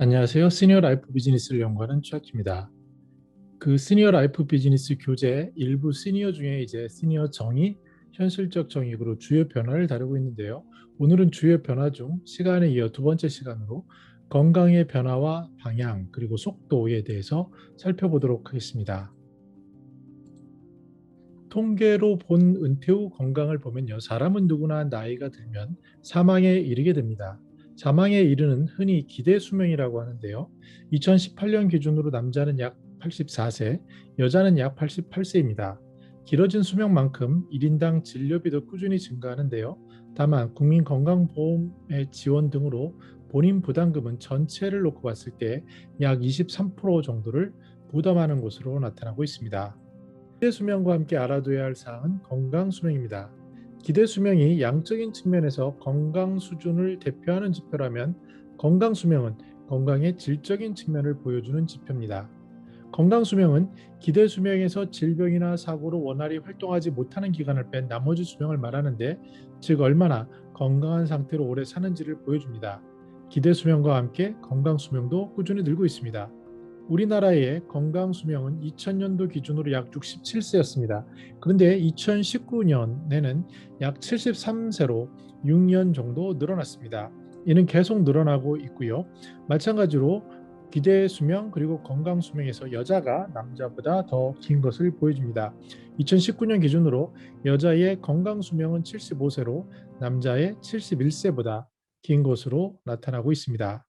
안녕하세요. 시니어 라이프 비즈니스를 연구하는 최학입니다. 그 시니어 라이프 비즈니스 교재 일부 시니어 중에 이제 시니어 정의, 현실적 정의로 주요 변화를 다루고 있는데요. 오늘은 주요 변화 중 시간에 이어 두 번째 시간으로 건강의 변화와 방향 그리고 속도에 대해서 살펴보도록 하겠습니다. 통계로 본 은퇴 후 건강을 보면요. 사람은 누구나 나이가 들면 사망에 이르게 됩니다. 사망에 이르는 흔히 기대 수명이라고 하는데요. 2018년 기준으로 남자는 약 84세, 여자는 약 88세입니다. 길어진 수명만큼 1인당 진료비도 꾸준히 증가하는데요. 다만 국민건강보험의 지원 등으로 본인 부담금은 전체를 놓고 봤을 때 약 23% 정도를 부담하는 것으로 나타나고 있습니다. 기대 수명과 함께 알아둬야 할 사항은 건강 수명입니다. 기대 수명이 양적인 측면에서 건강 수준을 대표하는 지표라면 건강 수명은 건강의 질적인 측면을 보여주는 지표입니다. 건강 수명은 기대 수명에서 질병이나 사고로 원활히 활동하지 못하는 기간을 뺀 나머지 수명을 말하는데, 즉 얼마나 건강한 상태로 오래 사는지를 보여줍니다. 기대 수명과 함께 건강 수명도 꾸준히 늘고 있습니다. 우리나라의 건강 수명은 2000년도 기준으로 약 67세였습니다. 그런데 2019년에는 약 73세로 6년 정도 늘어났습니다. 이는 계속 늘어나고 있고요. 마찬가지로 기대 수명 그리고 건강 수명에서 여자가 남자보다 더 긴 것을 보여줍니다. 2019년 기준으로 여자의 건강 수명은 75세로 남자의 71세보다 긴 것으로 나타나고 있습니다.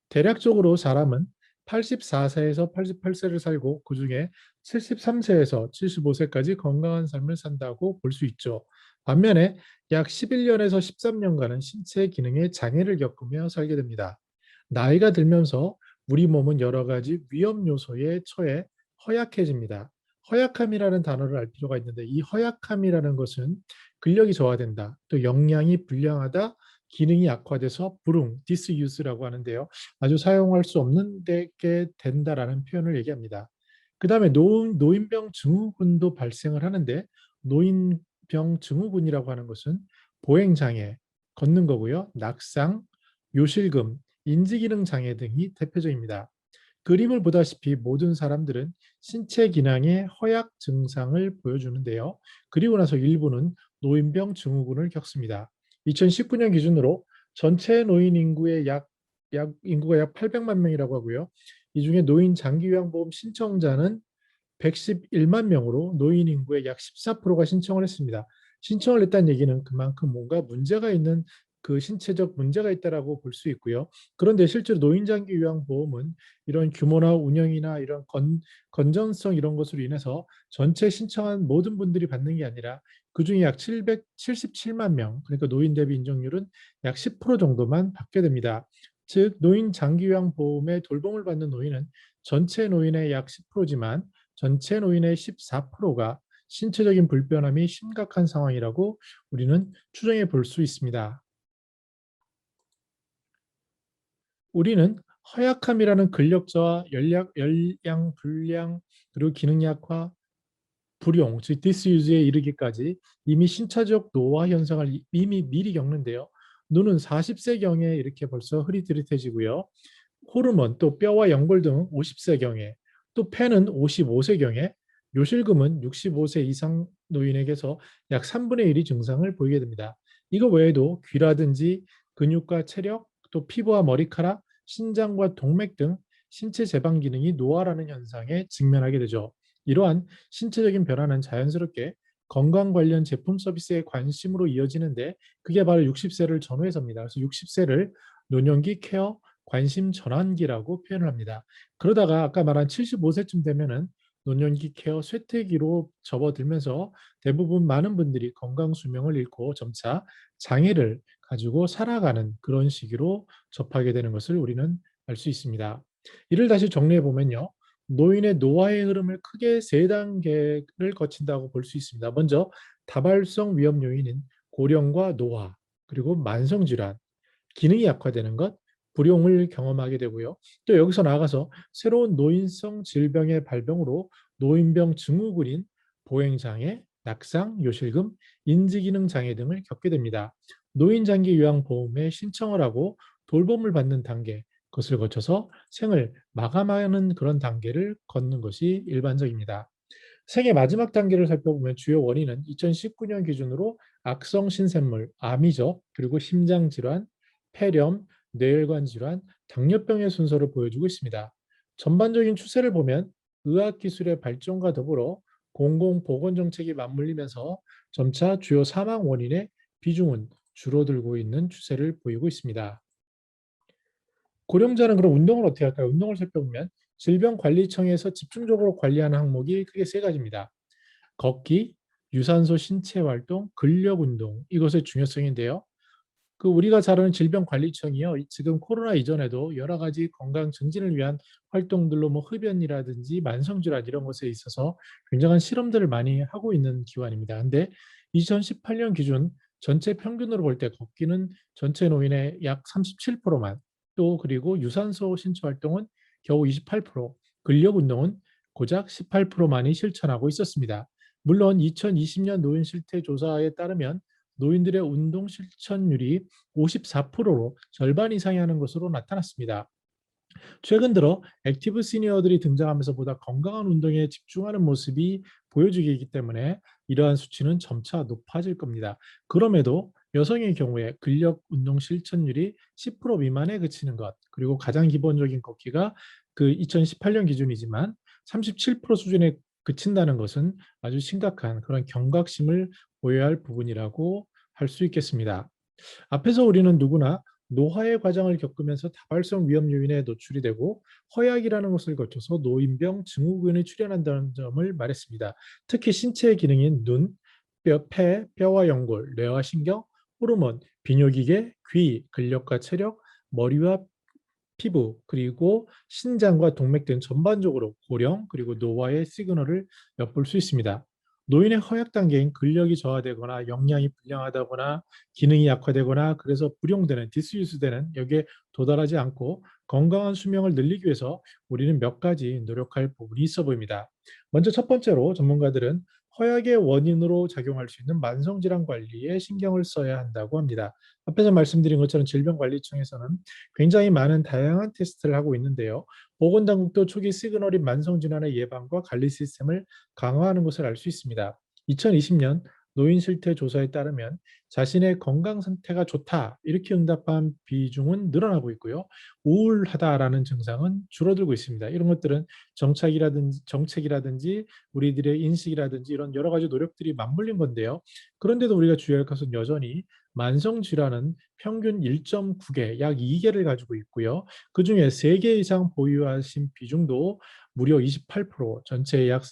대략적으로 사람은 84세에서 88세를 살고 그중에 73세에서 75세까지 건강한 삶을 산다고 볼 수 있죠. 반면에 약 11년에서 13년간은 신체 기능에 장애를 겪으며 살게 됩니다. 나이가 들면서 우리 몸은 여러 가지 위험 요소에 처해 허약해집니다. 허약함이라는 단어를 알 필요가 있는데, 이 허약함이라는 것은 근력이 저하된다, 또 영양이 불량하다, 기능이 악화돼서 불응, 디스유스라고 하는데요. 아주 사용할 수 없는 데게 된다라는 표현을 얘기합니다. 그 다음에 노인병 증후군도 발생을 하는데, 노인병 증후군이라고 하는 것은 보행장애, 걷는 거고요. 낙상, 요실금, 인지기능 장애 등이 대표적입니다. 그림을 보다시피 모든 사람들은 신체 기능의 허약 증상을 보여주는데요. 그리고 나서 일부는 노인병 증후군을 겪습니다. 2019년 기준으로 전체 노인 인구의 인구가 약 800만 명이라고 하고요. 이 중에 노인 장기요양보험 신청자는 111만 명으로 노인 인구의 약 14%가 신청을 했습니다. 신청을 했다는 얘기는 그만큼 뭔가 문제가 있는, 그 신체적 문제가 있다라고 볼 수 있고요. 그런데 실제로 노인장기 요양보험은 이런 규모나 운영이나 이런 건전성 이런 것으로 인해서 전체 신청한 모든 분들이 받는 게 아니라 그중에 약 777만 명, 그러니까 노인 대비 인정률은 약 10% 정도만 받게 됩니다. 즉 노인 장기 요양보험의 돌봄을 받는 노인은 전체 노인의 약 10%지만 전체 노인의 14%가 신체적인 불편함이 심각한 상황이라고 우리는 추정해 볼 수 있습니다. 우리는 허약함이라는 근력 저하, 열량 불량, 그리고 기능 약화, 불용, 즉 디스유즈에 이르기까지 이미 신차적 노화 현상을 이미 미리 겪는데요. 눈은 40세경에 이렇게 벌써 흐릿흐릿해지고요. 호르몬, 또 뼈와 연골 등 50세경에, 또 폐는 55세경에, 요실금은 65세 이상 노인에게서 약 3분의 1이 증상을 보이게 됩니다. 이거 외에도 귀라든지 근육과 체력, 또 피부와 머리카락, 신장과 동맥 등 신체 제방 기능이 노화라는 현상에 직면하게 되죠. 이러한 신체적인 변화는 자연스럽게 건강 관련 제품 서비스의 관심으로 이어지는데, 그게 바로 60세를 전후해서입니다. 그래서 60세를 노년기 케어 관심 전환기라고 표현을 합니다. 그러다가 아까 말한 75세쯤 되면은 노년기 케어 쇠퇴기로 접어들면서 대부분 많은 분들이 건강 수명을 잃고 점차 장애를 가지고 살아가는 그런 시기로 접하게 되는 것을 우리는 알 수 있습니다. 이를 다시 정리해 보면요. 노인의 노화의 흐름을 크게 세 단계를 거친다고 볼 수 있습니다. 먼저 다발성 위험 요인인 고령과 노화, 그리고 만성 질환, 기능이 약화되는 것, 불용을 경험하게 되고요. 또 여기서 나아가서 새로운 노인성 질병의 발병으로 노인병 증후군인 보행장애, 낙상, 요실금, 인지기능 장애 등을 겪게 됩니다. 노인장기 요양보험에 신청을 하고 돌봄을 받는 단계, 그것을 거쳐서 생을 마감하는 그런 단계를 걷는 것이 일반적입니다. 생의 마지막 단계를 살펴보면 주요 원인은 2019년 기준으로 악성 신생물, 암이죠. 그리고 심장 질환, 폐렴, 뇌혈관 질환, 당뇨병의 순서를 보여주고 있습니다. 전반적인 추세를 보면 의학 기술의 발전과 더불어 공공보건 정책이 맞물리면서 점차 주요 사망 원인의 비중은 줄어들고 있는 추세를 보이고 있습니다. 고령자는 그럼 운동을 어떻게 할까요? 운동을 살펴보면 질병관리청에서 집중적으로 관리하는 항목이 크게 세 가지입니다. 걷기, 유산소 신체 활동, 근력 운동 이것의 중요성인데요. 그 우리가 잘 아는 질병관리청이요. 지금 코로나 이전에도 여러 가지 건강 증진을 위한 활동들로 뭐 흡연이라든지 만성질환 이런 것에 있어서 굉장한 실험들을 많이 하고 있는 기관입니다. 근데 2018년 기준 전체 평균으로 볼 때 걷기는 전체 노인의 약 37%만 또 그리고 유산소 신체 활동은 겨우 28%, 근력 운동은 고작 18%만이 실천하고 있었습니다. 물론 2020년 노인 실태 조사에 따르면 노인들의 운동 실천율이 54%로 절반 이상이 하는 것으로 나타났습니다. 최근 들어 액티브 시니어들이 등장하면서 보다 건강한 운동에 집중하는 모습이 보여지기 때문에 이러한 수치는 점차 높아질 겁니다. 그럼에도 여성의 경우에 근력 운동 실천율이 10% 미만에 그치는 것, 그리고 가장 기본적인 걷기가 그 2018년 기준이지만 37% 수준에 그친다는 것은 아주 심각한 그런 경각심을 보여야 할 부분이라고 할 수 있겠습니다. 앞에서 우리는 누구나 노화의 과정을 겪으면서 다발성 위험 요인에 노출이 되고 허약이라는 것을 거쳐서 노인병 증후군이 출현한다는 점을 말했습니다. 특히 신체의 기능인 눈, 뼈, 폐, 뼈와 연골, 뇌와 신경, 호르몬, 비뇨기계, 귀, 근력과 체력, 머리와 피부, 그리고 신장과 동맥 등 전반적으로 고령 그리고 노화의 시그널을 엿볼 수 있습니다. 노인의 허약 단계인 근력이 저하되거나 영양이 불량하다거나 기능이 약화되거나 그래서 불용되는 디스유스되는 여기에 도달하지 않고 건강한 수명을 늘리기 위해서 우리는 몇 가지 노력할 부분이 있어 보입니다. 먼저 첫 번째로 전문가들은 허약의 원인으로 작용할 수 있는 만성질환 관리에 신경을 써야 한다고 합니다. 앞에서 말씀드린 것처럼 질병관리청에서는 굉장히 많은 다양한 테스트를 하고 있는데요. 보건당국도 초기 시그널인 만성질환의 예방과 관리 시스템을 강화하는 것을 알 수 있습니다. 2020년 노인 실태 조사에 따르면 자신의 건강 상태가 좋다 이렇게 응답한 비중은 늘어나고 있고요. 우울하다라는 증상은 줄어들고 있습니다. 이런 것들은 정책이라든지 우리들의 인식이라든지 이런 여러 가지 노력들이 맞물린 건데요. 그런데도 우리가 주의할 것은 여전히 만성 질환은 평균 1.9개, 약 2개를 가지고 있고요. 그중에 3개 이상 보유하신 비중도 무려 28%, 전체의 약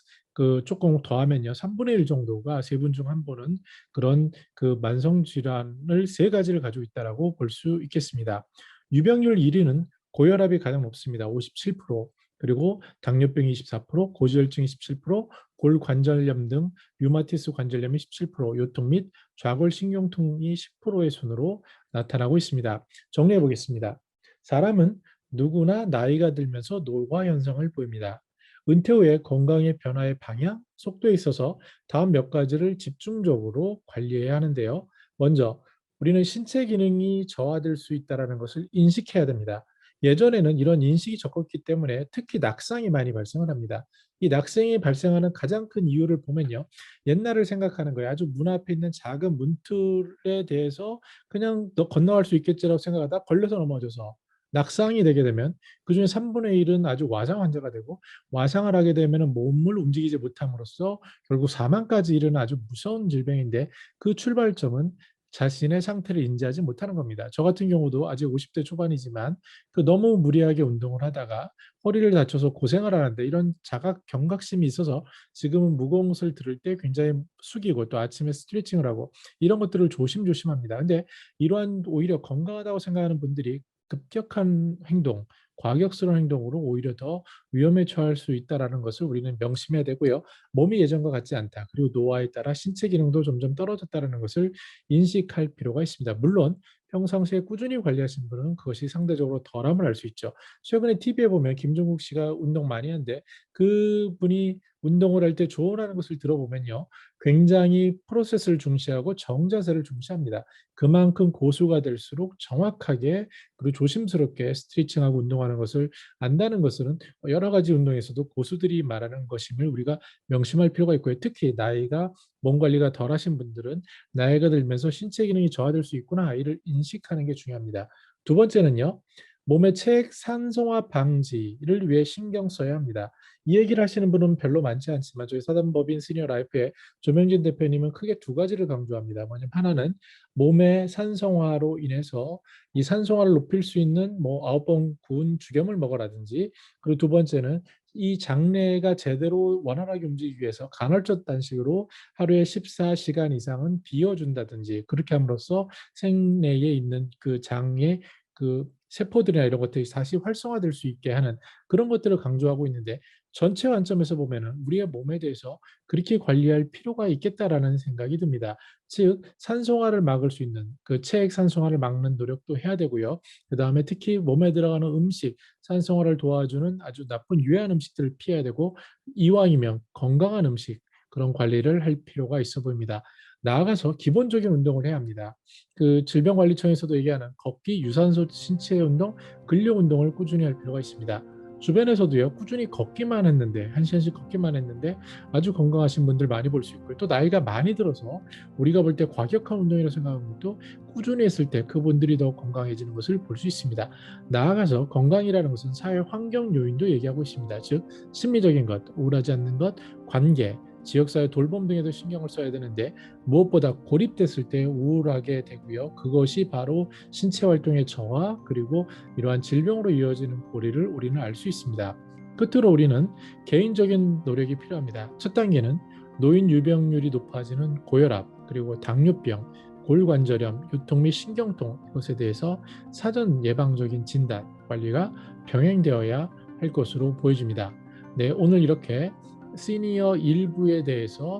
조금 더하면요. 3분의 1 정도가 세 분 중 한 분은 그런 그 만성 질환을 세 가지를 가지고 있다라고 볼 수 있겠습니다. 유병률 1위는 고혈압이 가장 높습니다. 57%, 그리고 당뇨병이 24%, 고지혈증이 17%, 골관절염 등 류마티스 관절염이 17%, 요통 및 좌골신경통이 10%의 순으로 나타나고 있습니다. 정리해 보겠습니다. 사람은 누구나 나이가 들면서 노화 현상을 보입니다. 은퇴 후에 건강의 변화의 방향, 속도에 있어서 다음 몇 가지를 집중적으로 관리해야 하는데요. 먼저 우리는 신체 기능이 저하될 수 있다는 것을 인식해야 됩니다. 예전에는 이런 인식이 적었기 때문에 특히 낙상이 많이 발생을 합니다. 이 낙상이 발생하는 가장 큰 이유를 보면요. 옛날을 생각하는 거예요. 아주 문 앞에 있는 작은 문틀에 대해서 그냥 건너갈 수 있겠지라고 생각하다 걸려서 넘어져서 낙상이 되게 되면 그중에 3분의 1은 아주 와상 환자가 되고 와상을 하게 되면 몸을 움직이지 못함으로써 결국 사망까지 이르는 아주 무서운 질병인데 그 출발점은 자신의 상태를 인지하지 못하는 겁니다. 저 같은 경우도 아직 50대 초반이지만 그 너무 무리하게 운동을 하다가 허리를 다쳐서 고생을 하는데 이런 자각 경각심이 있어서 지금은 무거운 것을 들을 때 굉장히 숙이고 또 아침에 스트레칭을 하고 이런 것들을 조심조심합니다. 근데 이러한 오히려 건강하다고 생각하는 분들이 급격한 행동, 과격스러운 행동으로 오히려 더 위험에 처할 수 있다는 것을 우리는 명심해야 되고요. 몸이 예전과 같지 않다. 그리고 노화에 따라 신체 기능도 점점 떨어졌다는 것을 인식할 필요가 있습니다. 물론 평상시에 꾸준히 관리하신 분은 그것이 상대적으로 덜함을 알 수 있죠. 최근에 TV에 보면 김종국 씨가 운동 많이 하는데 그분이 운동을 할 때 조언하는 것을 들어보면요. 굉장히 프로세스를 중시하고 정자세를 중시합니다. 그만큼 고수가 될수록 정확하게 그리고 조심스럽게 스트레칭하고 운동하는 것을 안다는 것은 여러 가지 운동에서도 고수들이 말하는 것임을 우리가 명심할 필요가 있고요. 특히 나이가 몸 관리가 덜하신 분들은 나이가 들면서 신체 기능이 저하될 수 있구나 이를 인식하는 게 중요합니다. 두 번째는요. 몸의 체액 산소화 방지를 위해 신경 써야 합니다. 이 얘기를 하시는 분은 별로 많지 않지만 저희 사단법인 시니어 라이프의 조명진 대표님은 크게 두 가지를 강조합니다. 뭐냐면 하나는 몸의 산성화로 인해서 이 산성화를 높일 수 있는 뭐 9번 구운 죽염을 먹어라든지 그리고 두 번째는 이 장내가 제대로 원활하게 움직이기 위해서 간헐적 단식으로 하루에 14시간 이상은 비워준다든지 그렇게 함으로써 생내에 있는 그 장의 그 세포들이나 이런 것들이 다시 활성화될 수 있게 하는 그런 것들을 강조하고 있는데 전체 관점에서 보면은 우리의 몸에 대해서 그렇게 관리할 필요가 있겠다라는 생각이 듭니다. 즉 산소화를 막을 수 있는 그 체액 산소화를 막는 노력도 해야 되고요. 그다음에 특히 몸에 들어가는 음식 산소화를 도와주는 아주 나쁜 유해한 음식들을 피해야 되고 이왕이면 건강한 음식 그런 관리를 할 필요가 있어 보입니다. 나아가서 기본적인 운동을 해야 합니다. 그 질병관리청에서도 얘기하는 걷기, 유산소 신체 운동, 근력 운동을 꾸준히 할 필요가 있습니다. 주변에서도요 꾸준히 걷기만 했는데 1시간씩 걷기만 했는데 아주 건강하신 분들 많이 볼 수 있고요. 또 나이가 많이 들어서 우리가 볼 때 과격한 운동이라고 생각하는 것도 꾸준히 했을 때 그분들이 더 건강해지는 것을 볼 수 있습니다. 나아가서 건강이라는 것은 사회 환경 요인도 얘기하고 있습니다. 즉 심리적인 것, 우울하지 않는 것, 관계, 지역사회 돌봄 등에도 신경을 써야 되는데 무엇보다 고립됐을 때 우울하게 되고요. 그것이 바로 신체 활동의 저하 그리고 이러한 질병으로 이어지는 고리를 우리는 알 수 있습니다. 끝으로 우리는 개인적인 노력이 필요합니다. 첫 단계는 노인 유병률이 높아지는 고혈압 그리고 당뇨병, 골관절염, 유통 및 신경통 이것에 대해서 사전 예방적인 진단, 관리가 병행되어야 할 것으로 보여집니다. 네, 오늘 이렇게 시니어 일부에 대해서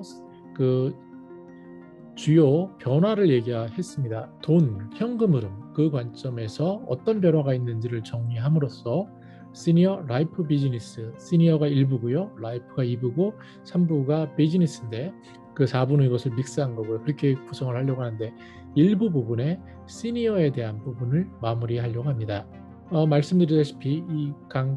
그 주요 변화를 얘기했습니다. 돈, 현금 흐름, 그 관점에서 어떤 변화가 있는지를 정리함으로써 시니어 라이프 비즈니스, 시니어가 1부고요. 라이프가 2부고 3부가 비즈니스인데 그 4부는 이것을 믹스한 거고요. 그렇게 구성을 하려고 하는데 일부 부분에 시니어에 대한 부분을 마무리하려고 합니다. 말씀드리다시피 이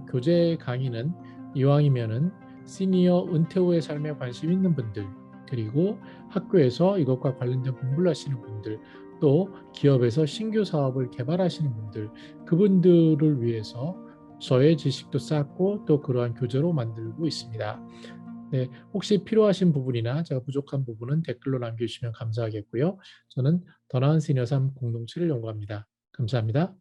교재 강의는 이왕이면은 시니어 은퇴 후의 삶에 관심 있는 분들 그리고 학교에서 이것과 관련된 공부를 하시는 분들, 또 기업에서 신규 사업을 개발하시는 분들, 그분들을 위해서 저의 지식도 쌓고 또 그러한 교재로 만들고 있습니다. 네, 혹시 필요하신 부분이나 제가 부족한 부분은 댓글로 남겨주시면 감사하겠고요. 저는 더 나은 시니어 삶 공동체를 연구합니다. 감사합니다.